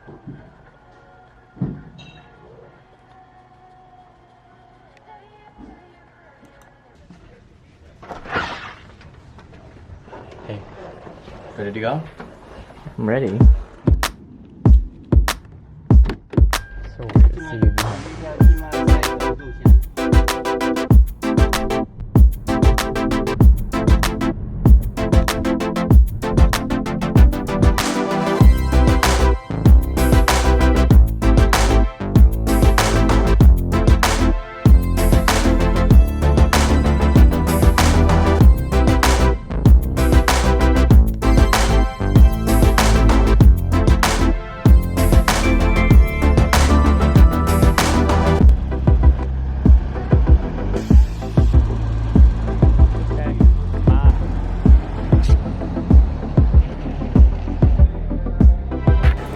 Hey, ready to go? I'm ready. So weird to see you behind.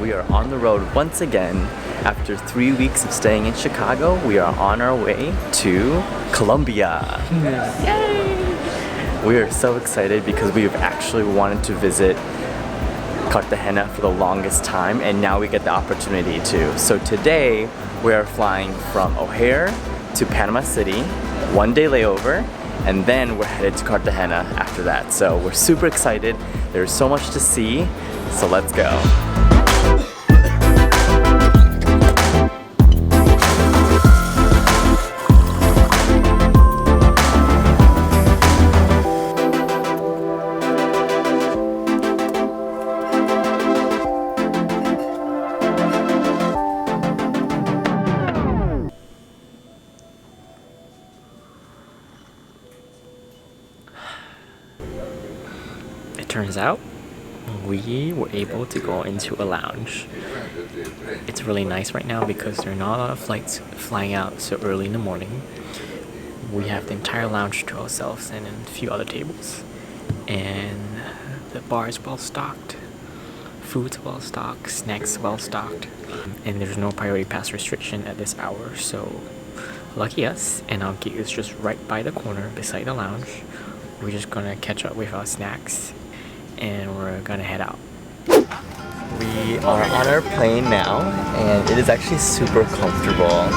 We are on the road once again. After 3 weeks of staying in Chicago, we are on our way to Colombia. Yay! We are so excited because we've actually wanted to visit Cartagena for the longest time, and now we get the opportunity to. So today we are flying from O'Hare to Panama City, 1 day layover, and then we're headed to Cartagena after that. So we're super excited. There's so much to see, so let's go. Turns out we were able to go into a lounge. It's really nice right now because there are not a lot of flights flying out so early in the morning. We have the entire lounge to ourselves and a few other tables, and the bar is well stocked, food's well stocked, snacks well stocked, and there's no priority pass restriction at this hour, so lucky us. And our gate is just right by the corner beside the lounge. We're just gonna catch up with our snacks and we're gonna head out. We are on our plane now, and it is actually super comfortable.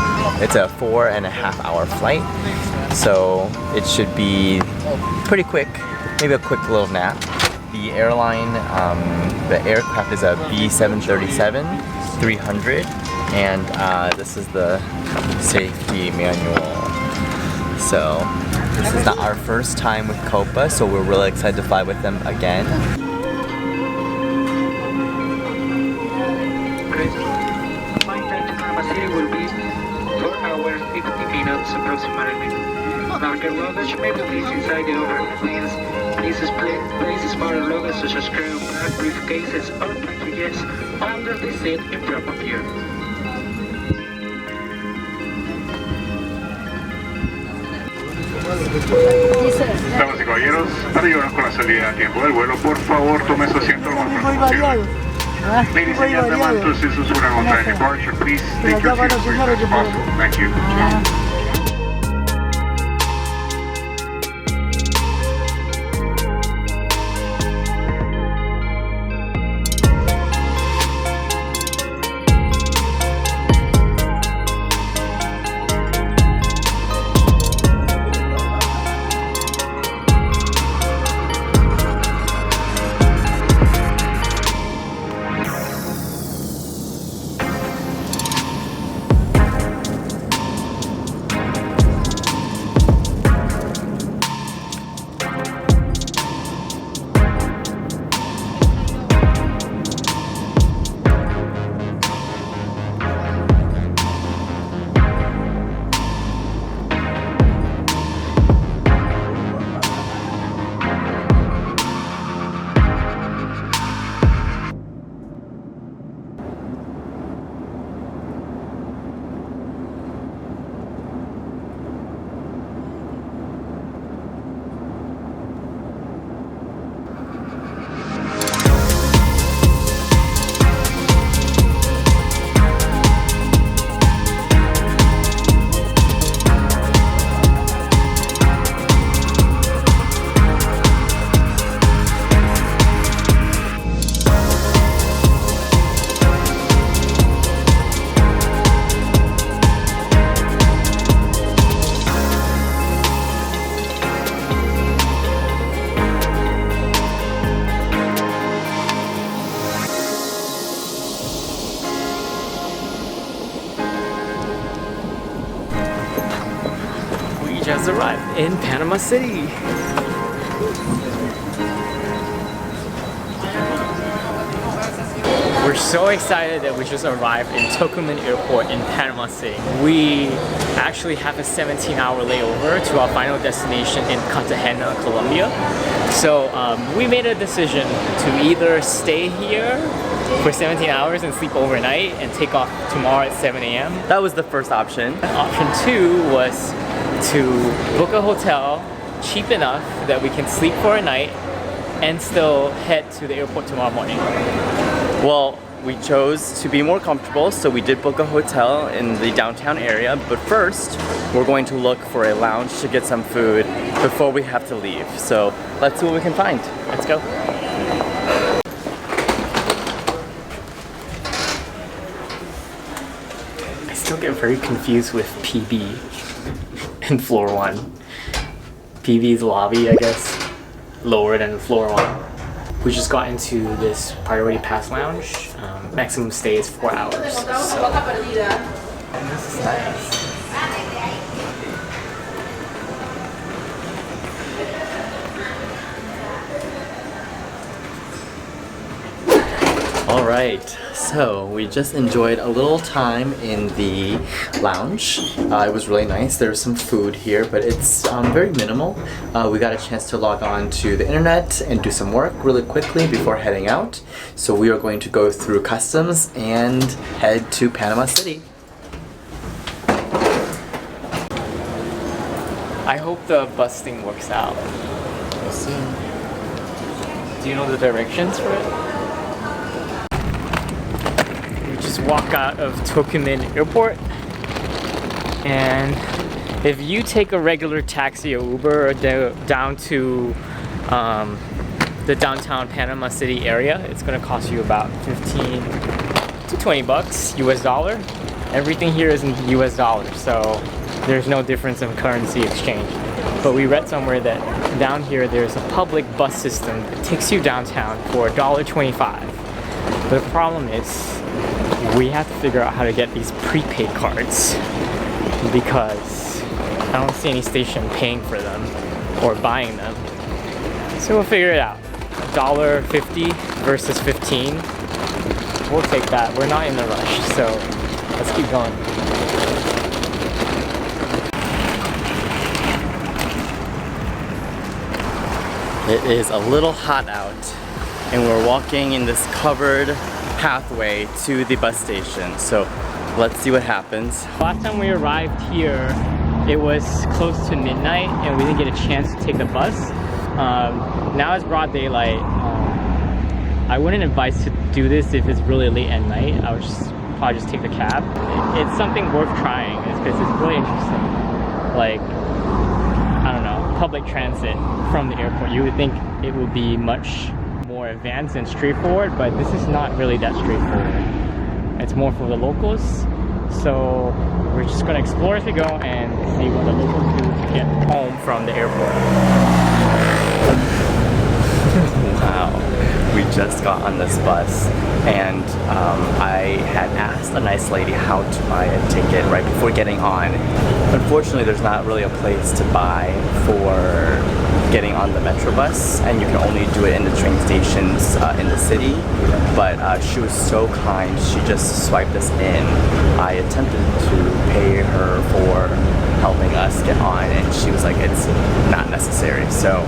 It's a 4.5 hour flight, so it should be pretty quick, maybe a quick little nap. The airline, the aircraft is a B737-300, and this is the safety manual. So this is not our first time with Copa, so we're really excited to fly with them again. Flight time to Panama City will be 4 hours 50 minutes approximately. Larger luggage may be placed inside the overhead bins. Place smaller luggage such as carry-on briefcases or packages under the seat in front of you. Damas y caballeros, para ayudarnos con la salida a tiempo del vuelo, por favor tome su asiento lo más pronto posible. Ladies and gentlemen, this is Susan on time departure. Please take your seats as soon as possible. Thank you. has arrived in Panama City. We're so excited that we just arrived in TOCUMAN Airport in Panama City. We actually have a 17-hour layover to our final destination in Cartagena, Colombia. So we made a decision to either stay here for 17 hours and sleep overnight and take off tomorrow at 7 a.m. That was the first option. Option 2 was to book a hotel cheap enough that we can sleep for a night and still head to the airport tomorrow morning. Well, we chose to be more comfortable, so we did book a hotel in the downtown area, but first we're going to look for a lounge to get some food before we have to leave. So let's see what we can find. Let's go. I still get very confused with PB and floor 1. PB's lobby, I guess, lower than floor 1. We just got into this priority pass lounge. Maximum stay is 4 hours. So. This is nice. Alright, so we just enjoyed a little time in the lounge. It was really nice. There's some food here, but it's very minimal. We got a chance to log on to the internet and do some work really quickly before heading out. So we are going to go through customs and head to Panama City. I hope the bus thing works out. We'll see. Do you know the directions for it? Just walk out of TOCUMAN Airport, and if you take a regular taxi or Uber down to the downtown Panama City area, it's gonna cost you about 15 to 20 bucks US dollar. Everything here is in US dollars, so there's no difference in currency exchange. But we read somewhere that down here there's a public bus system that takes you downtown for $1.25. The problem is we have to figure out how to get these prepaid cards because I don't see any station paying for them or buying them. So we'll figure it out. $1.50 versus 15. We'll take that. We're not in a rush, so let's keep going. It is a little hot out, and we're walking in this covered pathway to the bus station. So let's see what happens. Last time we arrived here, it was close to midnight and we didn't get a chance to take the bus. Now it's broad daylight. I wouldn't advise to do this if it's really late at night. I would probably just take the cab. It's something worth trying because it's really interesting. Like, I don't know, public transit from the airport. You would think it would be much more advanced and straightforward, but this is not really that straightforward. It's more for the locals, so we're just going to explore as we go and see what the locals do to get home from the airport. Wow, we just got on this bus, and I had asked a nice lady how to buy a ticket right before getting on. Unfortunately, there's not really a place to buy for getting on the metro bus, and you can only do it in the train stations in the city, but she was so kind, she just swiped us in. I attempted to pay her for helping us get on, and she was like, it's not necessary. So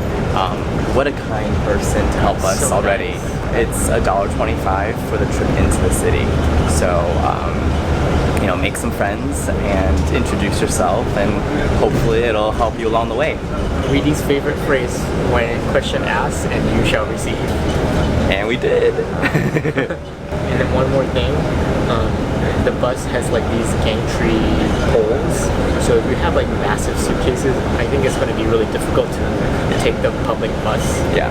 what a kind person to help us So already. nice. It's $1.25 for the trip into the city. So you know, make some friends and introduce yourself, and hopefully it'll help you along the way. Reedy's favorite phrase when question asked and you shall receive. And we did. And then one more thing, the bus has like these gantry poles, so if you have like massive suitcases, I think it's going to be really difficult to take the public bus. Yeah.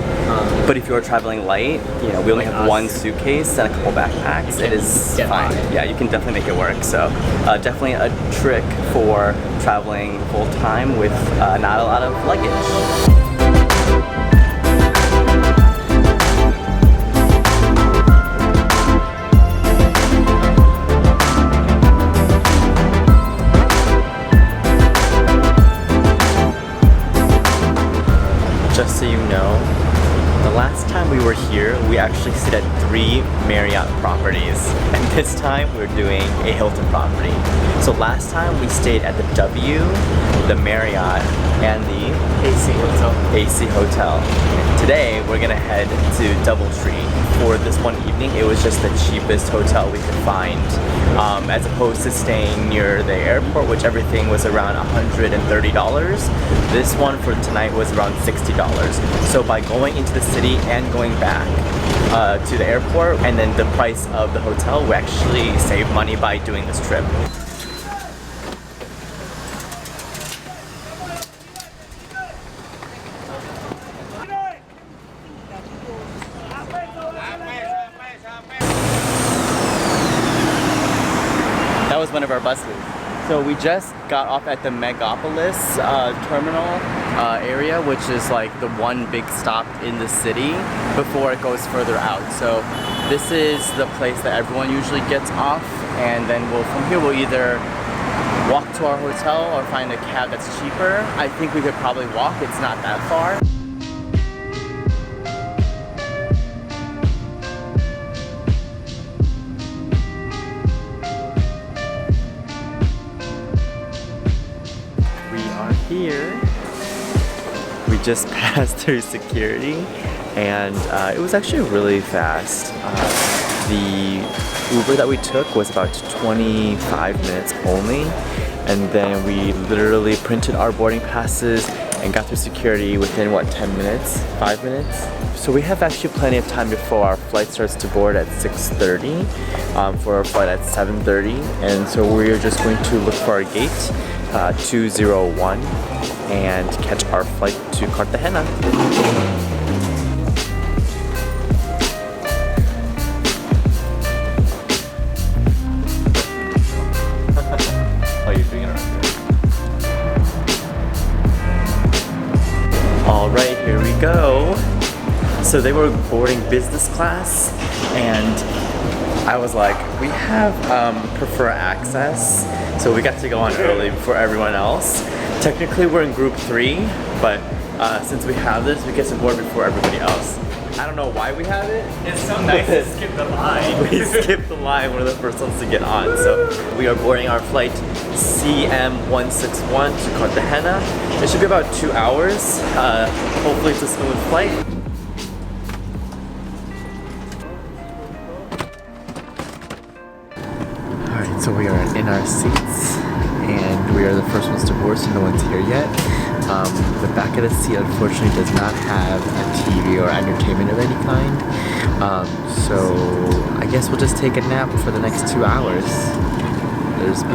But if you're traveling light, you know, we only Like have us. one suitcase and a couple backpacks. It is get fine. by. Yeah, you can definitely make it work. So definitely a trick for traveling full time with not a lot of luggage. last time we were here, we actually stayed at 3 Marriott properties. And this time we're doing a Hilton property. So last time we stayed at the W, the Marriott, and the AC Hotel. Today we're gonna head to DoubleTree. For this one evening, it was just the cheapest hotel we could find, as opposed to staying near the airport, which everything was around $130. This one for tonight was around $60. So by going into the city and going back to the airport, and then the price of the hotel, we actually save money by doing this trip. That was one of our buses. So we just got off at the Megapolis terminal area, which is like the one big stop in the city before it goes further out. So this is the place that everyone usually gets off, and then from here we'll either walk to our hotel or find a cab that's cheaper. I think we could probably walk, it's not that far. Here we just passed through security, and it was actually really fast. The Uber that we took was about 25 minutes only, and then we literally printed our boarding passes and got through security within what, 10 minutes, 5 minutes. So we have actually plenty of time before our flight starts to board at 6:30 for our flight at 7:30, and so we're just going to look for our gate 201 and catch our flight to Cartagena. Oh, you're doing it around here. All right, here we go. So they were boarding business class, and I was like, we have prefer access, so we got to go on early before everyone else. Technically we're in group 3, but since we have this, we get to board before everybody else. I don't know why we have it. It's so nice to skip the line. We skipped the line, one of the first ones to get on. So we are boarding our flight CM161 to Cartagena. It should be about 2 hours. Hopefully it's a smooth flight. So we are in our seats, and we are the first ones to board, so no one's here yet. The back of the seat unfortunately does not have a TV or entertainment of any kind. So I guess we'll just take a nap for the next 2 hours. There's B.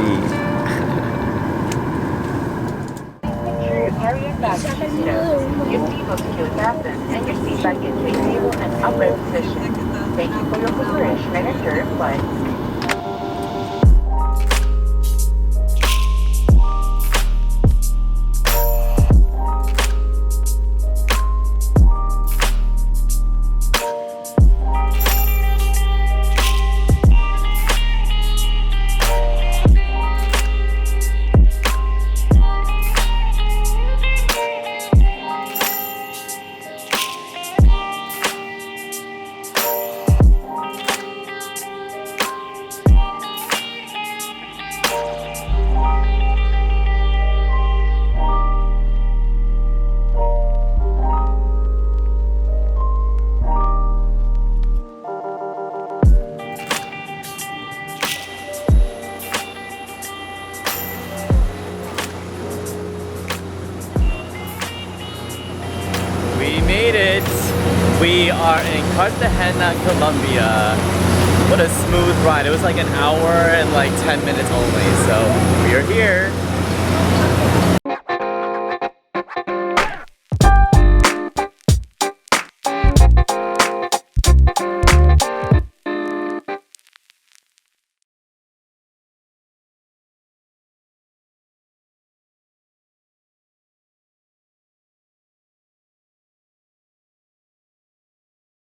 Your seatbelt securely fastened and your seat back into a stable and upright position. Thank you for your cooperation and enjoy your flight. We are in Cartagena, Colombia. What a smooth ride. It was like an hour and like 10 minutes only, so we are here.